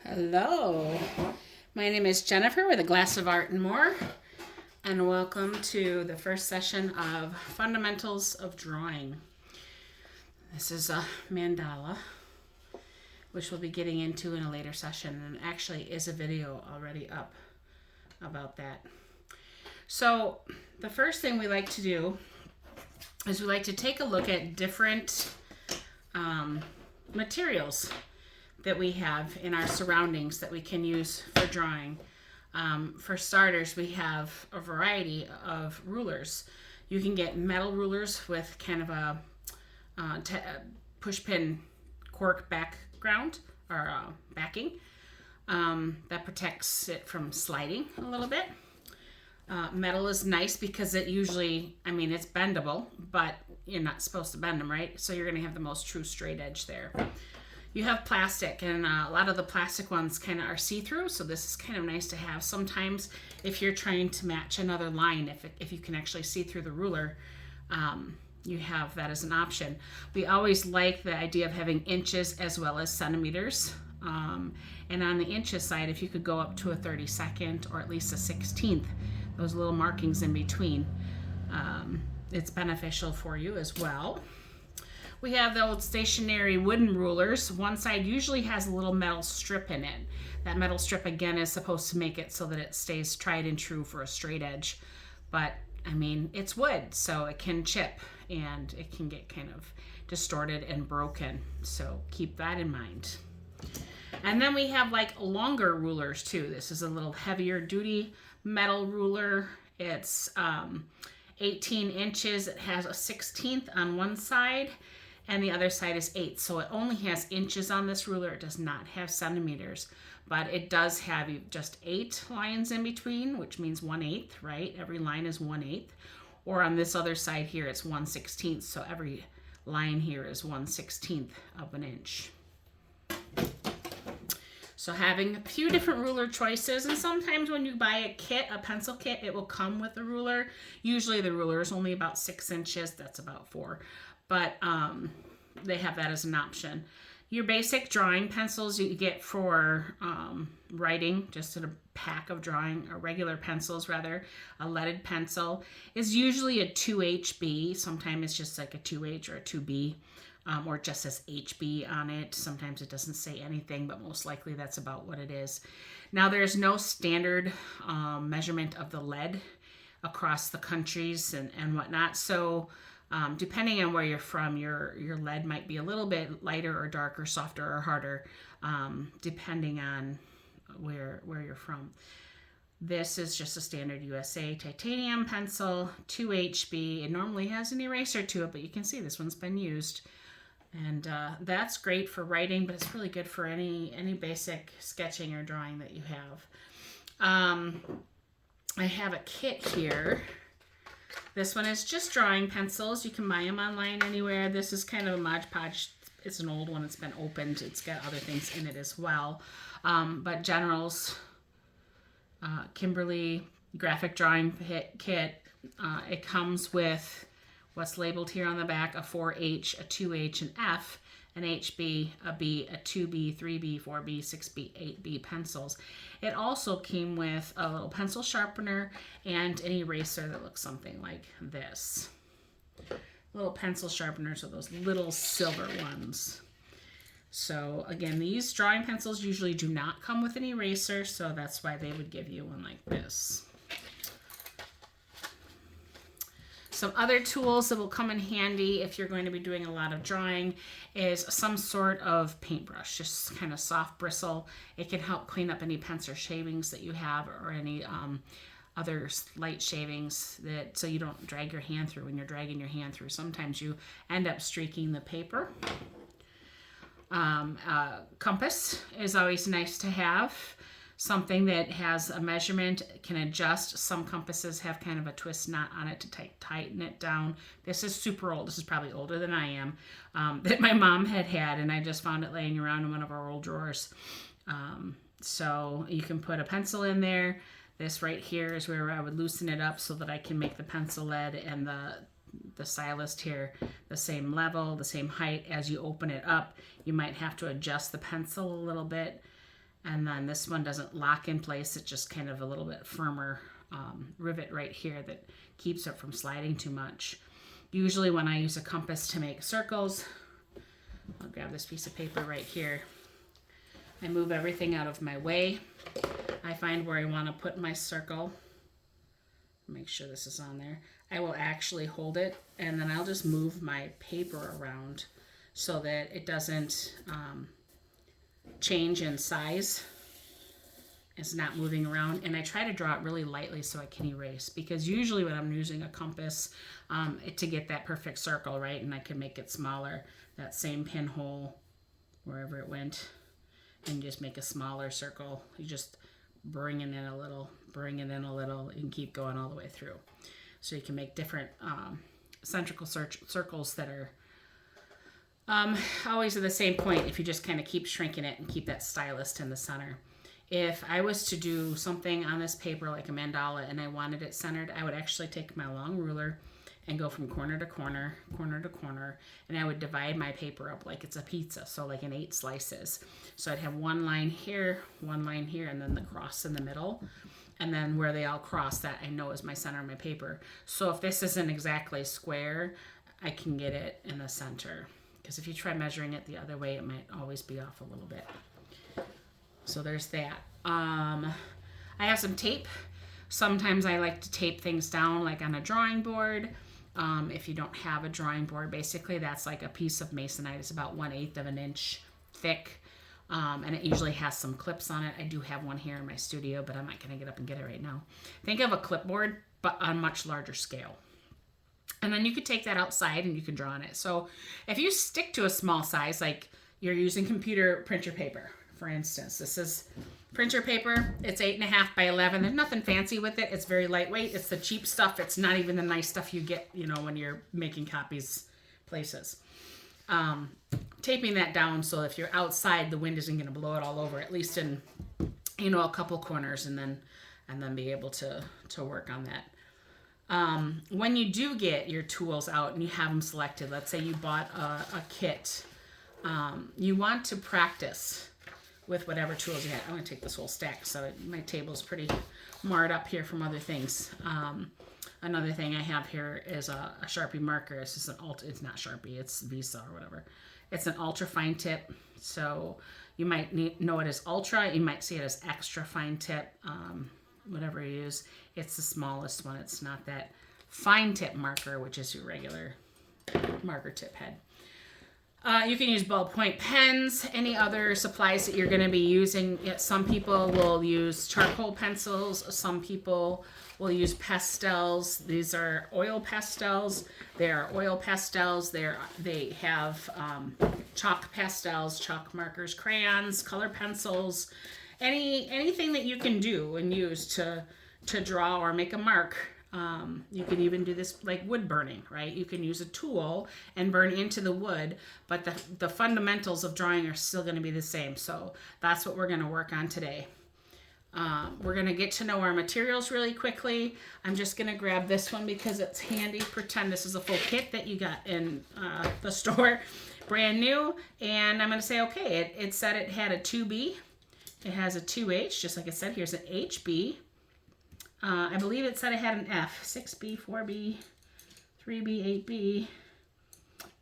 Hello, my name is Jennifer with A Glass of Art and More, and welcome to the first session of Fundamentals of Drawing. This is a mandala, which we'll be getting into in a later session, and actually is a video already up about that. So the first thing we like to do is we like to take a look at different materials that we have in our surroundings that we can use for drawing. For starters, we have a variety of rulers. You can get metal rulers with kind of a push pin cork background or backing that protects it from sliding a little bit. Metal is nice because it usually, it's bendable, but you're not supposed to bend them, right? So you're going to have the most true straight edge there. You have plastic, and a lot of the plastic ones kind of are see-through, so this is kind of nice to have. Sometimes if you're trying to match another line, if you can actually see through the ruler, you have that as an option. We always like the idea of having inches as well as centimeters. And on the inches side, if you could go up to a 32nd or at least a 16th, those little markings in between, it's beneficial for you as well. We have the old stationary wooden rulers. One side usually has a little metal strip in it. That metal strip, again, is supposed to make it so that it stays tried and true for a straight edge. But, it's wood, so it can chip and it can get kind of distorted and broken. So keep that in mind. And then we have like longer rulers too. This is a little heavier duty metal ruler. It's 18 inches. It has a 16th on one side, and the other side is 8. So it only has inches on this ruler. It does not have centimeters, but it does have just 8 lines in between, which means 1/8, right? Every line is 1/8. Or on this other side here, it's 1/16. So every line here is 1/16 of an inch. So having a few different ruler choices, and sometimes when you buy a pencil kit, it will come with a ruler. Usually the ruler is only about 6 inches. That's about 4. But they have that as an option. Your basic drawing pencils you get for writing, just in a pack of drawing, or regular pencils rather, a leaded pencil, is usually a 2HB. Sometimes it's just like a 2H or a 2B, or it just says HB on it. Sometimes it doesn't say anything, but most likely that's about what it is. Now there's no standard measurement of the lead across the countries and whatnot. So depending on where you're from, your lead might be a little bit lighter or darker, softer or harder, depending on where you're from. This is just a standard USA titanium pencil, 2HB. It normally has an eraser to it, but you can see this one's been used. And that's great for writing, but it's really good for any basic sketching or drawing that you have. I have a kit here. This one is just drawing pencils. You can buy them online anywhere. This is kind of a Mod Podge. It's an old one. It's been opened. It's got other things in it as well. But General's Kimberly graphic drawing kit. It comes with what's labeled here on the back: a 4H, a 2H, an F, an HB, a B, a 2B, 3B, 4B, 6B, 8B pencils. It also came with a little pencil sharpener and an eraser that looks something like this. Little pencil sharpeners are those little silver ones. So again, these drawing pencils usually do not come with an eraser, so that's why they would give you one like this. Some other tools that will come in handy if you're going to be doing a lot of drawing is some sort of paintbrush, just kind of soft bristle. It can help clean up any pencil shavings that you have, or any other light shavings, so you don't drag your hand through. When you're dragging your hand through, sometimes you end up streaking the paper. Compass is always nice to have. Something that has a measurement, can adjust. Some compasses have kind of a twist knot on it to tighten it down. This is super old. This is probably older than I am, that my mom had, and I just found it laying around in one of our old drawers. So you can put a pencil in there. This right here is where I would loosen it up so that I can make the pencil lead and the stylus here the same level, the same height. As you open it up, you might have to adjust the pencil a little bit. And then this one doesn't lock in place. It's just kind of a little bit firmer rivet right here that keeps it from sliding too much. Usually when I use a compass to make circles, I'll grab this piece of paper right here. I move everything out of my way. I find where I want to put my circle. Make sure this is on there. I will actually hold it, and then I'll just move my paper around so that it doesn't change in size. It's not moving around, and I try to draw it really lightly so I can erase, because usually when I'm using a compass to get that perfect circle, right, and I can make it smaller, that same pinhole wherever it went, and just make a smaller circle. You just bring it in a little, and keep going all the way through. So you can make different centrical circles that are always at the same point if you just kind of keep shrinking it and keep that stylus in the center. If I was to do something on this paper like a mandala and I wanted it centered, I would actually take my long ruler and go from corner to corner, and I would divide my paper up like it's a pizza, so like in 8 slices. So I'd have one line here, and then the cross in the middle. And then where they all cross, that I know is my center of my paper. So if this isn't exactly square, I can get it in the center. Because if you try measuring it the other way, it might always be off a little bit. So there's that. I have some tape. Sometimes I like to tape things down like on a drawing board. If you don't have a drawing board, basically that's like a piece of masonite. It's about 1/8 of an inch thick. And it usually has some clips on it. I do have one here in my studio, but I'm not going to get up and get it right now. Think of a clipboard, but on a much larger scale. And then you could take that outside and you can draw on it. So if you stick to a small size, like you're using computer printer paper, for instance, this is printer paper. It's 8.5 by 11. There's nothing fancy with it. It's very lightweight. It's the cheap stuff. It's not even the nice stuff you get, when you're making copies places. Taping that down so if you're outside, the wind isn't going to blow it all over, at least in, a couple corners, and then be able to work on that. When you do get your tools out and you have them selected, let's say you bought a kit, you want to practice with whatever tools you have. I'm going to take this whole stack, so my table's pretty marred up here from other things. Another thing I have here is a Sharpie marker. It's just it's not Sharpie, it's Visa or whatever. It's an ultra fine tip. So you might know it as ultra. You might see it as extra fine tip, whatever you use. It's the smallest one. It's not that fine tip marker, which is your regular marker tip head. You can use ballpoint pens, any other supplies that you're going to be using. Some people will use charcoal pencils. Some people will use pastels. These are oil pastels. They are oil pastels. They have chalk pastels, chalk markers, crayons, color pencils, anything that you can do and use to draw or make a mark. You can even do this like wood burning, right? You can use a tool and burn into the wood, but the fundamentals of drawing are still going to be the same. So that's what we're going to work on today. We're going to get to know our materials really quickly. I'm just going to grab this one because it's handy. Pretend this is a full kit that you got in the store, brand new. And I'm going to say, okay, it said it had a 2B. It has a 2H, just like it said. Here's an HB. I believe it said it had an F. 6B, 4B, 3B, 8B,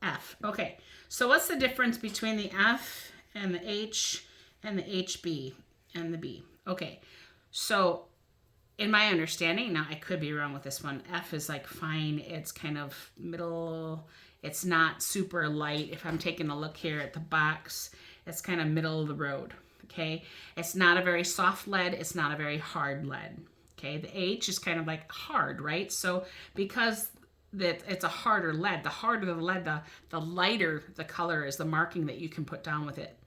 F. Okay, so what's the difference between the F and the H and the HB and the B? Okay, so in my understanding, now I could be wrong with this one, F is like fine, it's kind of middle, it's not super light. If I'm taking a look here at the box, it's kind of middle of the road, okay? It's not a very soft lead, it's not a very hard lead. Okay, the H is kind of like hard, right? So because it's a harder lead, the harder the lead, the lighter the color is, the marking that you can put down with it,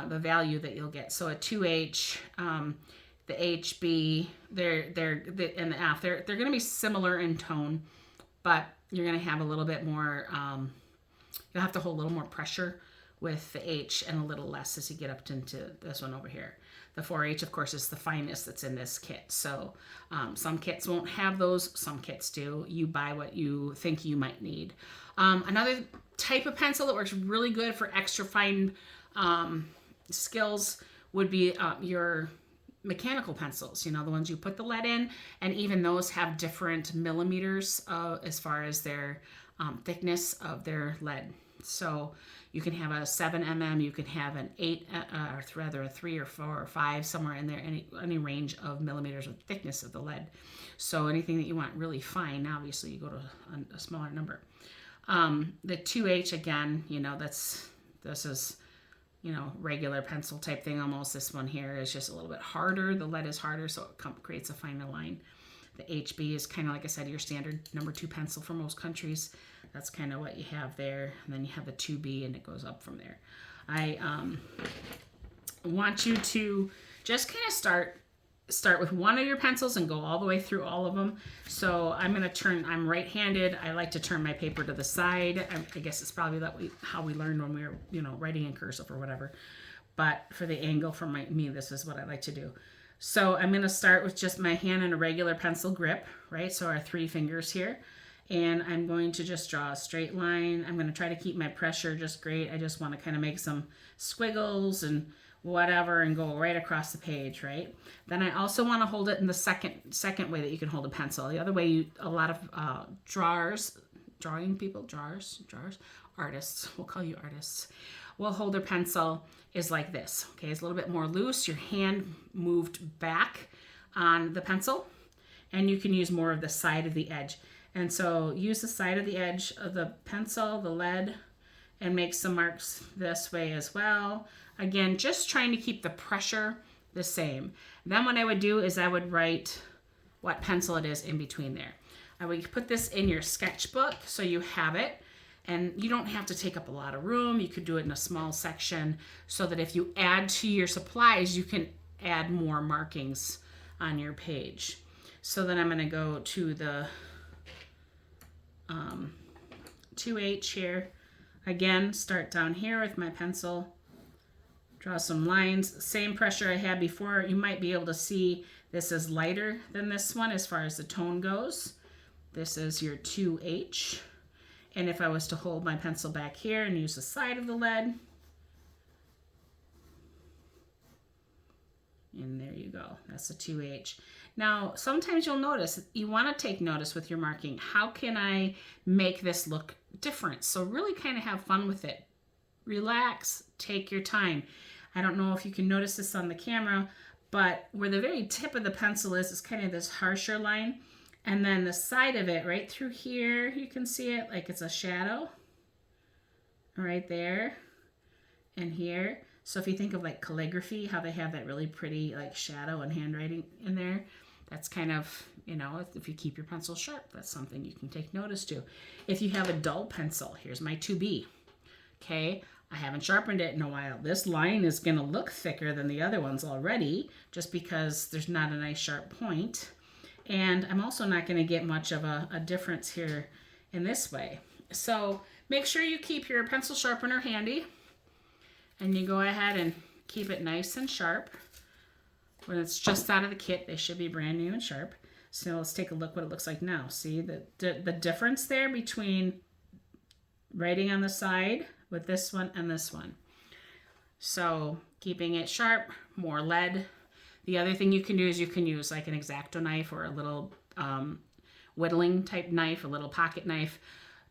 the value that you'll get. So a 2H, the HB, and the F, they're going to be similar in tone, but you're going to have a little bit more, you'll have to hold a little more pressure with the H and a little less as you get up into this one over here. The 4H, of course, is the finest that's in this kit. So some kits won't have those. Some kits do. You buy what you think you might need. Another type of pencil that works really good for extra fine skills would be your mechanical pencils, you know, the ones you put the lead in, and even those have different millimeters as far as their thickness of their lead. So you can have a 7 mm, you can have an 8, or rather a 3 or 4 or 5, somewhere in there, any range of millimeters of thickness of the lead. So anything that you want really fine, obviously you go to a smaller number. The 2H, again, you know, this is, you know, regular pencil type thing almost. This one here is just a little bit harder. The lead is harder, so it creates a finer line. The HB is kind of, like I said, your standard number 2 pencil for most countries. That's kind of what you have there. And then you have the 2B, and it goes up from there. I want you to just kind of start with one of your pencils and go all the way through all of them. So I'm right-handed. I like to turn my paper to the side. I guess it's probably how we learned when we were, you know, writing in cursive or whatever. But for the angle for me, this is what I like to do. So I'm going to start with just my hand and a regular pencil grip, right? So our 3 fingers here. And I'm going to just draw a straight line. I'm going to try to keep my pressure just great. I just want to kind of make some squiggles and whatever and go right across the page, right? Then I also want to hold it in the second way that you can hold a pencil. The other way, a lot of artists, we'll call you artists, will hold their pencil is like this, okay? It's a little bit more loose. Your hand moved back on the pencil, and you can use more of the side of the edge. And so use the side of the edge of the pencil, the lead, and make some marks this way as well. Again, just trying to keep the pressure the same. Then what I would do is I would write what pencil it is in between there. I would put this in your sketchbook so you have it, and you don't have to take up a lot of room. You could do it in a small section so that if you add to your supplies, you can add more markings on your page. So then I'm going to go to the 2H here. Again, start down here with my pencil. Draw some lines. Same pressure I had before. You might be able to see this is lighter than this one as far as the tone goes. This is your 2H. And if I was to hold my pencil back here and use the side of the lead, and there you go. That's the 2H. Now, sometimes you'll notice, you want to take notice with your marking. How can I make this look different? So really kind of have fun with it. Relax, take your time. I don't know if you can notice this on the camera, but where the very tip of the pencil is kind of this harsher line. And then the side of it, right through here, you can see it like it's a shadow. Right there and here. So if you think of like calligraphy, how they have that really pretty like shadow and handwriting in there, that's kind of, you know, if you keep your pencil sharp, that's something you can take notice to. If you have a dull pencil, here's my 2B. Okay, I haven't sharpened it in a while. This line is going to look thicker than the other ones already, just because there's not a nice sharp point. And I'm also not going to get much of a difference here in this way. So make sure you keep your pencil sharpener handy, and you go ahead and keep it nice and sharp. When it's just out of the kit, they should be brand new and sharp. So let's take a look what it looks like now. See the difference there between writing on the side with this one and this one. So keeping it sharp, more lead. The other thing you can do is you can use like an X-Acto knife or a little whittling type knife, a little pocket knife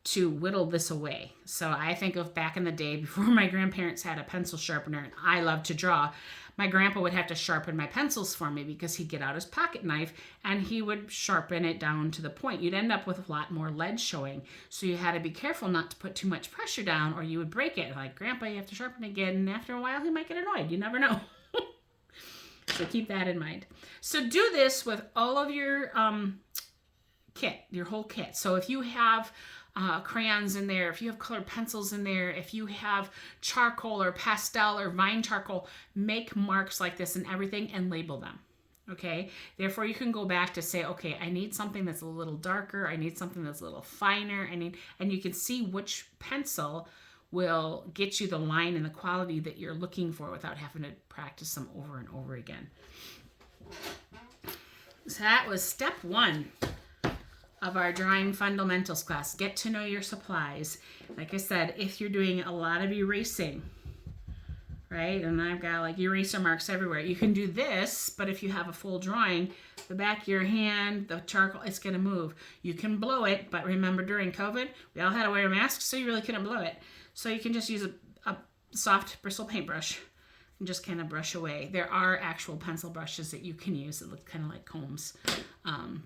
to whittle this away. So I think of back in the day before my grandparents had a pencil sharpener and I loved to draw. My grandpa would have to sharpen my pencils for me because he'd get out his pocket knife and he would sharpen it down to the point. You'd end up with a lot more lead showing. So you had to be careful not to put too much pressure down or you would break it. Like, Grandpa, you have to sharpen it again. And after a while, he might get annoyed. You never know. So keep that in mind. So do this with all of your kit, your whole kit. So if you have crayons in there, if you have colored pencils in there, if you have charcoal or pastel or vine charcoal, make marks like this and everything and label them. Okay, therefore you can go back to say, okay, I need something that's a little darker, I need something that's a little finer, and you can see which pencil will get you the line and the quality that you're looking for without having to practice them over and over again. So that was step 1 of our drawing fundamentals class. Get to know your supplies. Like I said, if you're doing a lot of erasing, right? And I've got like eraser marks everywhere. You can do this, but if you have a full drawing, the back of your hand, the charcoal, it's going to move. You can blow it, but remember during COVID, we all had to wear masks, so you really couldn't blow it. So you can just use a soft bristle paintbrush and just kind of brush away. There are actual pencil brushes that you can use that look kind of like combs,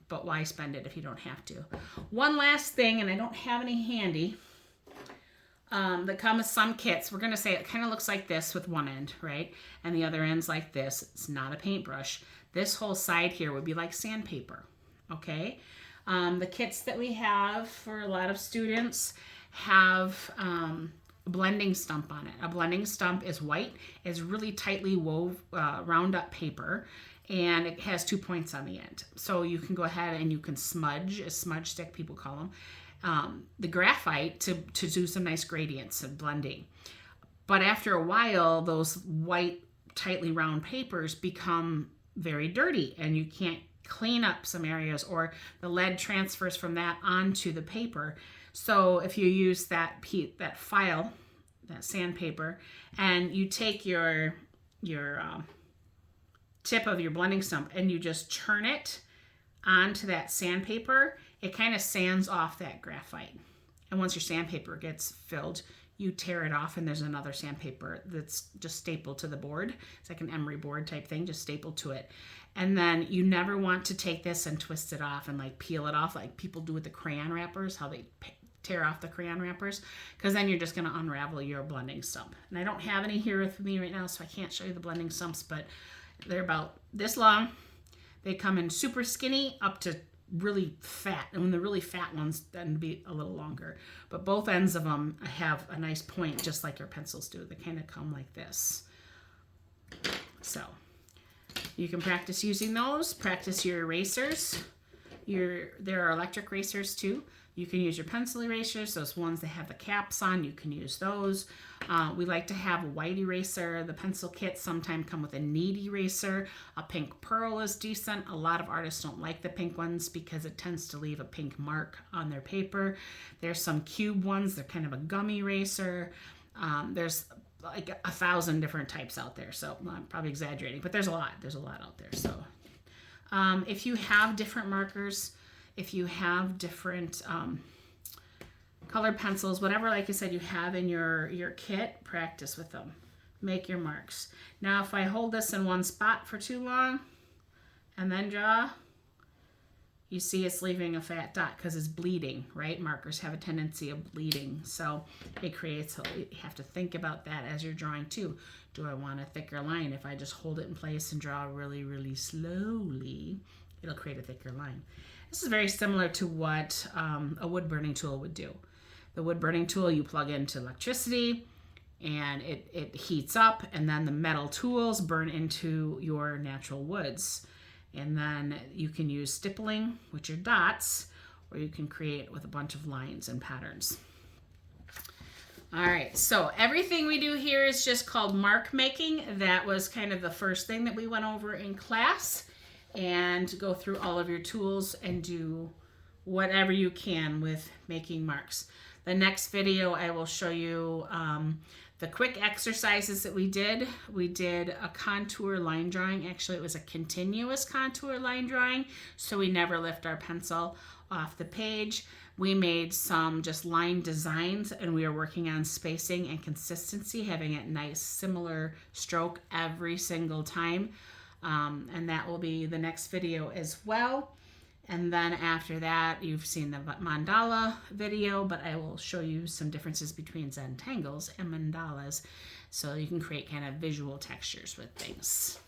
but why spend it if you don't have to? One last thing, and I don't have any handy, that come with some kits. We're going to say it kind of looks like this with one end, right? And the other end's like this. It's not a paintbrush. This whole side here would be like sandpaper, okay? The kits that we have for a lot of students have a blending stump on it. A blending stump is white. It's really tightly wound up paper, and it has 2 points on the end. So you can go ahead and you can smudge, a smudge stick people call them, the graphite to do some nice gradients and blending. But after a while, those white, tightly round papers become very dirty, and you can't clean up some areas, or the lead transfers from that onto the paper. So if you use that file, that sandpaper, and you take your tip of your blending stump and you just turn it onto that sandpaper, it kind of sands off that graphite. And once your sandpaper gets filled, you tear it off, and there's another sandpaper that's just stapled to the board. It's like an emery board type thing, just stapled to it. And then you never want to take this and twist it off and like peel it off like people do with the crayon wrappers, how they tear off the crayon wrappers, because then you're just going to unravel your blending stump. And I don't have any here with me right now, so I can't show you the blending stumps, but they're about this long. They come in super skinny up to really fat, and when the really fat ones tend to be a little longer, but both ends of them have a nice point, just like your pencils do. They kind of come like this. So you can practice using those. Practice your erasers. There are electric erasers too. You can use your pencil erasers, those ones that have the caps on, you can use those. We like to have a white eraser. The pencil kits sometimes come with a neat eraser. A pink pearl is decent. A lot of artists don't like the pink ones because it tends to leave a pink mark on their paper. There's some cube ones. They're kind of a gummy eraser. There's like 1,000 different types out there, so I'm probably exaggerating, but there's a lot out there. So if you have different markers, if you have different colored pencils, whatever, like I said, you have in your kit, practice with them. Make your marks. Now, if I hold this in one spot for too long and then draw, you see it's leaving a fat dot because it's bleeding, right? Markers have a tendency of bleeding. So it creates, you have to think about that as you're drawing too. Do I want a thicker line? If I just hold it in place and draw really, really slowly, it'll create a thicker line. This is very similar to what a wood burning tool would do. The wood burning tool, you plug into electricity and it heats up, and then the metal tools burn into your natural woods. And then you can use stippling with your dots, or you can create with a bunch of lines and patterns. All right, so everything we do here is just called mark making. That was kind of the first thing that we went over in class. And go through all of your tools and do whatever you can with making marks. The next video I will show you the quick exercises that we did. We did a contour line drawing. Actually, it was a continuous contour line drawing, so we never lift our pencil off the page. We made some just line designs, and we are working on spacing and consistency, having a nice similar stroke every single time. And that will be the next video as well. And then after that, you've seen the mandala video, but I will show you some differences between Zentangles and mandalas so you can create kind of visual textures with things.